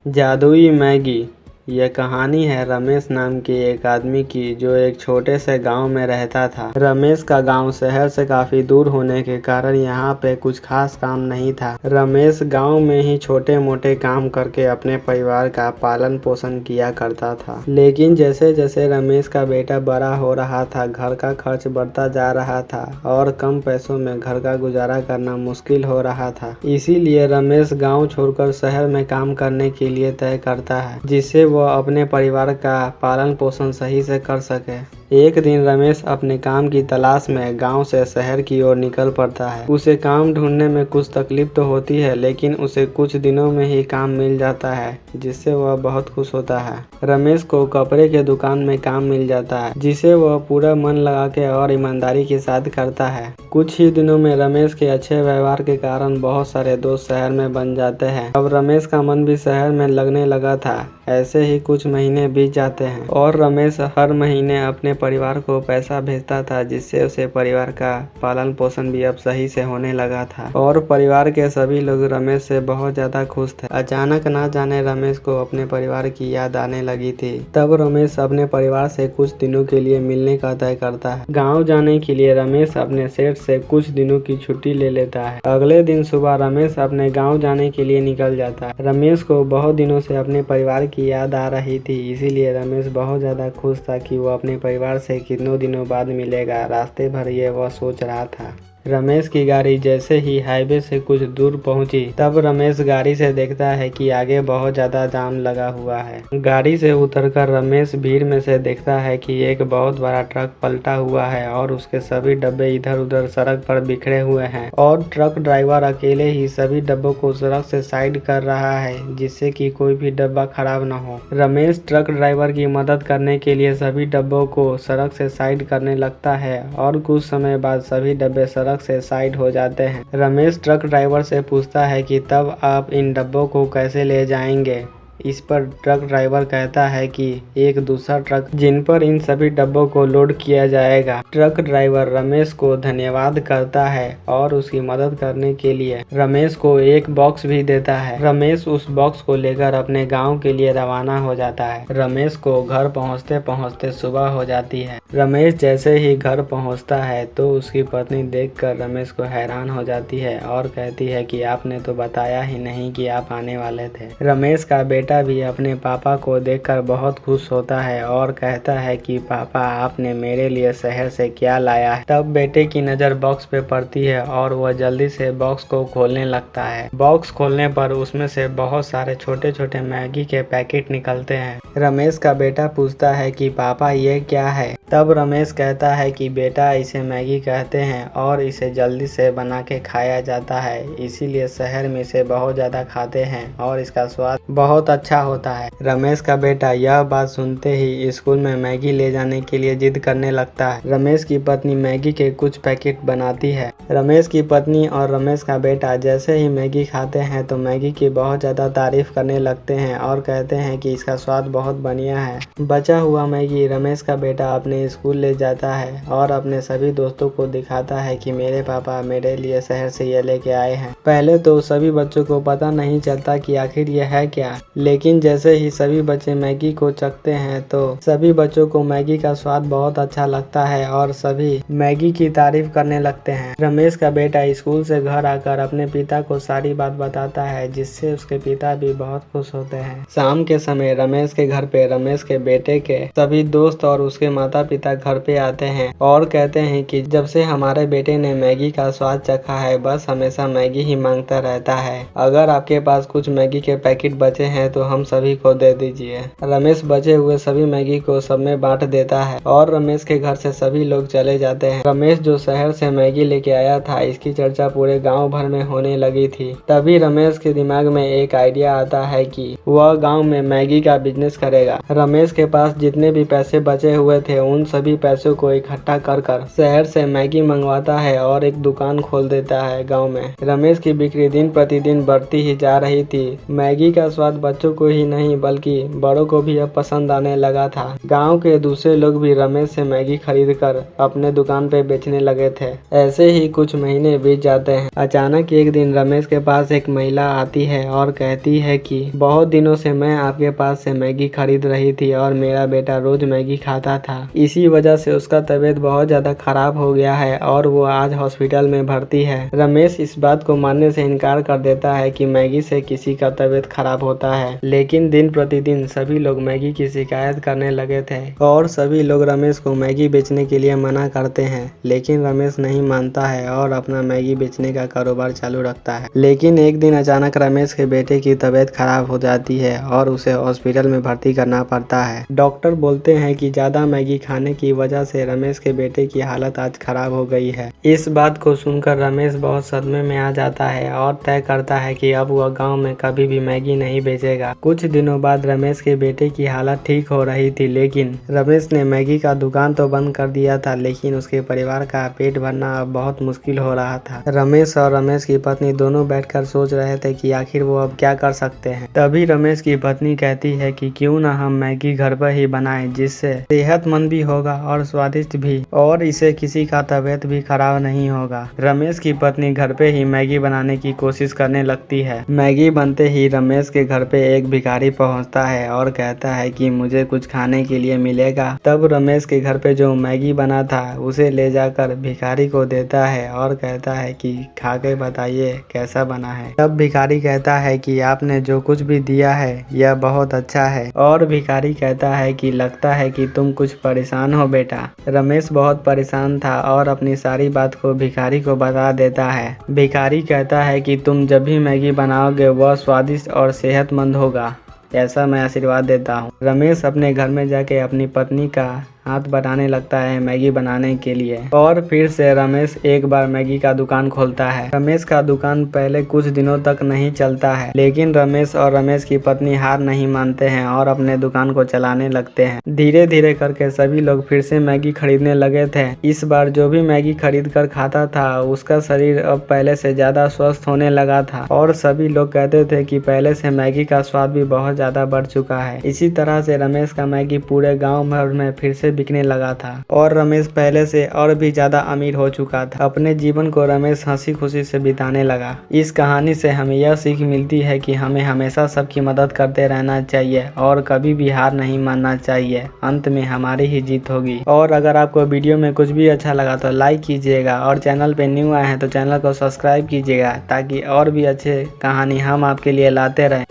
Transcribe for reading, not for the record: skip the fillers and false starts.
जादुई मैगी। यह कहानी है रमेश नाम के एक आदमी की जो एक छोटे से गांव में रहता था। रमेश का गांव शहर से काफी दूर होने के कारण यहाँ पे कुछ खास काम नहीं था। रमेश गांव में ही छोटे मोटे काम करके अपने परिवार का पालन पोषण किया करता था। लेकिन जैसे जैसे रमेश का बेटा बड़ा हो रहा था, घर का खर्च बढ़ता जा रहा था और कम पैसों में घर का गुजारा करना मुश्किल हो रहा था। इसीलिए रमेश गाँव छोड़कर शहर में काम करने के लिए तय करता है, जिससे वह अपने परिवार का पालन पोषण सही से कर सके। एक दिन रमेश अपने काम की तलाश में गांव से शहर की ओर निकल पड़ता है। उसे काम ढूंढने में कुछ तकलीफ तो होती है, लेकिन उसे कुछ दिनों में ही काम मिल जाता है, जिससे वह बहुत खुश होता है। रमेश को कपड़े के दुकान में काम मिल जाता है, जिसे वह पूरा मन लगा के और ईमानदारी के साथ करता है। कुछ ही दिनों में रमेश के अच्छे व्यवहार के कारण बहुत सारे दोस्त शहर में बन जाते हैं। अब रमेश का मन भी शहर में लगने लगा था। ऐसे ही कुछ महीने बीत जाते हैं और रमेश हर महीने अपने परिवार को पैसा भेजता था, जिससे उसे परिवार का पालन पोषण भी अब सही से होने लगा था और परिवार के सभी लोग रमेश से बहुत ज्यादा खुश थे। अचानक ना जाने रमेश को अपने परिवार की याद आने लगी थी। तब रमेश अपने परिवार से कुछ दिनों के लिए मिलने का तय करता है। गाँव जाने के लिए रमेश अपने सेठ से कुछ दिनों की छुट्टी ले लेता है। अगले दिन सुबह रमेश अपने गाँव जाने के लिए निकल जाता है। रमेश को बहुत दिनों से अपने परिवार की याद आ रही थी, इसीलिए रमेश बहुत ज्यादा खुश था कि वो अपने परिवार से कितनों दिनों बाद मिलेगा। रास्ते भर ये वह सोच रहा था। रमेश की गाड़ी जैसे ही हाईवे से कुछ दूर पहुंची, तब रमेश गाड़ी से देखता है कि आगे बहुत ज्यादा जाम लगा हुआ है। गाड़ी से उतरकर रमेश भीड़ में से देखता है कि एक बहुत बड़ा ट्रक पलटा हुआ है और उसके सभी डब्बे इधर उधर सड़क पर बिखरे हुए हैं और ट्रक ड्राइवर अकेले ही सभी डब्बों को सड़क से साइड कर रहा है, जिससे कि कोई भी डब्बा खराब न हो। रमेश ट्रक ड्राइवर की मदद करने के लिए सभी डब्बों को सड़क से साइड करने लगता है और कुछ समय बाद सभी डब्बे सड़क से साइड हो जाते हैं। रमेश ट्रक ड्राइवर से पूछता है कि तब आप इन डब्बों को कैसे ले जाएंगे। इस पर ट्रक ड्राइवर कहता है कि एक दूसरा ट्रक जिन पर इन सभी डब्बों को लोड किया जाएगा। ट्रक ड्राइवर रमेश को धन्यवाद करता है और उसकी मदद करने के लिए रमेश को एक बॉक्स भी देता है। रमेश उस बॉक्स को लेकर अपने गांव के लिए रवाना हो जाता है। रमेश को घर पहुंचते पहुंचते सुबह हो जाती है। रमेश जैसे ही घर पहुंचता है तो उसकी पत्नी देखकर रमेश को हैरान हो जाती है और कहती है कि आपने तो बताया ही नहीं कि आप आने वाले थे। रमेश का बेटा भी अपने पापा को देखकर बहुत खुश होता है और कहता है कि पापा, आपने मेरे लिए शहर से क्या लाया है। तब बेटे की नज़र बॉक्स पे पड़ती है और वह जल्दी से बॉक्स को खोलने लगता है। बॉक्स खोलने पर उसमें से बहुत सारे छोटे छोटे मैगी के पैकेट निकलते हैं। रमेश का बेटा पूछता है कि पापा, ये क्या है। तब रमेश कहता है कि बेटा, इसे मैगी कहते हैं और इसे जल्दी से बना के खाया जाता है, इसीलिए शहर में इसे बहुत ज़्यादा खाते हैं और इसका स्वाद बहुत अच्छा होता है। रमेश का बेटा यह बात सुनते ही स्कूल में मैगी ले जाने के लिए जिद करने लगता है। रमेश की पत्नी मैगी के कुछ पैकेट बनाती है। रमेश की पत्नी और रमेश का बेटा जैसे ही मैगी खाते हैं तो मैगी की बहुत ज़्यादा तारीफ करने लगते हैं और कहते हैं कि इसका स्वाद बहुत बढ़िया है। बचा हुआ मैगी रमेश का बेटा अपने स्कूल ले जाता है और अपने सभी दोस्तों को दिखाता है कि मेरे पापा मेरे लिए शहर से ये लेके आए हैं। पहले तो सभी बच्चों को पता नहीं चलता कि आखिर यह है क्या, लेकिन जैसे ही सभी बच्चे मैगी को चखते हैं तो सभी बच्चों को मैगी का स्वाद बहुत अच्छा लगता है और सभी मैगी की तारीफ करने लगते हैं। रमेश का बेटा स्कूल से घर आकर अपने पिता को सारी बात बताता है, जिससे उसके पिता भी बहुत खुश होते हैं। शाम के समय रमेश के घर पे रमेश के बेटे के सभी दोस्त और उसके माता पिता घर पे आते हैं और कहते हैं कि जब से हमारे बेटे ने मैगी का स्वाद चखा है, बस हमेशा मैगी ही मांगता रहता है। अगर आपके पास कुछ मैगी के पैकेट बचे हैं तो हम सभी को दे दीजिए। रमेश बचे हुए सभी मैगी को सब में बांट देता है और रमेश के घर से सभी लोग चले जाते हैं। रमेश जो शहर से मैगी लेके आया था, इसकी चर्चा पूरे गांव भर में होने लगी थी। तभी रमेश के दिमाग में एक आइडिया आता है कि वह गांव में मैगी का बिजनेस करेगा। रमेश के पास जितने भी पैसे बचे हुए थे, उन सभी पैसों को इकट्ठा कर शहर से मैगी मंगवाता है और एक दुकान खोल देता है गाँव में। रमेश रमेश की बिक्री दिन प्रतिदिन बढ़ती ही जा रही थी। मैगी का स्वाद बच्चों को ही नहीं बल्कि बड़ों को भी अब पसंद आने लगा था। गांव के दूसरे लोग भी रमेश से मैगी खरीद कर अपने दुकान पे बेचने लगे थे। ऐसे ही कुछ महीने बीत जाते हैं। अचानक एक दिन रमेश के पास एक महिला आती है और कहती है कि बहुत दिनों से मैं आपके पास से मैगी खरीद रही थी और मेरा बेटा रोज मैगी खाता था। इसी वजह से उसका तबीयत बहुत ज्यादा खराब हो गया है और वो आज हॉस्पिटल में भर्ती है। रमेश इस बात को मानने से इनकार कर देता है कि मैगी से किसी का तबीयत खराब होता है, लेकिन दिन प्रतिदिन सभी लोग मैगी की शिकायत करने लगे थे और सभी लोग रमेश को मैगी बेचने के लिए मना करते हैं, लेकिन रमेश नहीं मानता है और अपना मैगी बेचने का कारोबार चालू रखता है। लेकिन एक दिन अचानक रमेश के बेटे की तबीयत खराब हो जाती है और उसे हॉस्पिटल में भर्ती करना पड़ता है। डॉक्टर बोलते हैं कि ज्यादा मैगी खाने की वजह से रमेश के बेटे की हालत आज खराब हो गई है। इस बात को सुनकर रमेश बहुत सदमे में आ जाता है और तय करता है कि अब वह गांव में कभी भी मैगी नहीं बेचेगा। कुछ दिनों बाद रमेश के बेटे की हालत ठीक हो रही थी, लेकिन रमेश ने मैगी का दुकान तो बंद कर दिया था, लेकिन उसके परिवार का पेट भरना अब बहुत मुश्किल हो रहा था। रमेश और रमेश की पत्नी दोनों बैठकर सोच रहे थे कि आखिर वो अब क्या कर सकते हैं। तभी रमेश की पत्नी कहती है कि क्यों ना हम मैगी घर पर ही बनाएं, जिससे सेहतमंद भी होगा और स्वादिष्ट भी, और इसे किसी का तबीयत भी खराब नहीं होगा। रमेश की पत्नी घर पे ही मैगी बनाने की कोशिश करने लगती है। मैगी बनते ही रमेश के घर पे एक भिखारी पहुंचता है और कहता है कि मुझे कुछ खाने के लिए मिलेगा। तब रमेश के घर पे जो मैगी बना था उसे ले जाकर भिखारी को देता है और कहता है कि खा के बताइए कैसा बना है। तब भिखारी कहता है कि आपने जो कुछ भी दिया है यह बहुत अच्छा है, और भिखारी कहता है कि लगता है कि तुम कुछ परेशान हो बेटा। रमेश बहुत परेशान था और अपनी सारी बात को भिखारी को बता देता है। भिखारी कहता है कि तुम जब भी मैगी बनाओगे वह स्वादिष्ट और सेहतमंद होगा, ऐसा मैं आशीर्वाद देता हूँ। रमेश अपने घर में जाके अपनी पत्नी का हाथ बढ़ाने लगता है मैगी बनाने के लिए, और फिर से रमेश एक बार मैगी का दुकान खोलता है। रमेश का दुकान पहले कुछ दिनों तक नहीं चलता है, लेकिन रमेश और रमेश की पत्नी हार नहीं मानते हैं और अपने दुकान को चलाने लगते हैं। धीरे धीरे करके सभी लोग फिर से मैगी खरीदने लगे थे। इस बार जो भी मैगी खरीद कर खाता था उसका शरीर अब पहले से ज्यादा स्वस्थ होने लगा था, और सभी लोग कहते थे कि पहले से मैगी का स्वाद भी बहुत ज्यादा बढ़ चुका है। इसी तरह से रमेश का मैगी पूरे गाँव भर में फिर से बिकने लगा था और रमेश पहले से और भी ज्यादा अमीर हो चुका था। अपने जीवन को रमेश हंसी खुशी से बिताने लगा। इस कहानी से हमें यह सीख मिलती है कि हमें हमेशा सबकी मदद करते रहना चाहिए और कभी भी हार नहीं मानना चाहिए। अंत में हमारी ही जीत होगी। और अगर आपको वीडियो में कुछ भी अच्छा लगा तो लाइक कीजिएगा, और चैनल पे न्यू आए हैं तो चैनल को सब्सक्राइब कीजिएगा, ताकि और भी अच्छे कहानी हम आपके लिए लाते रहें।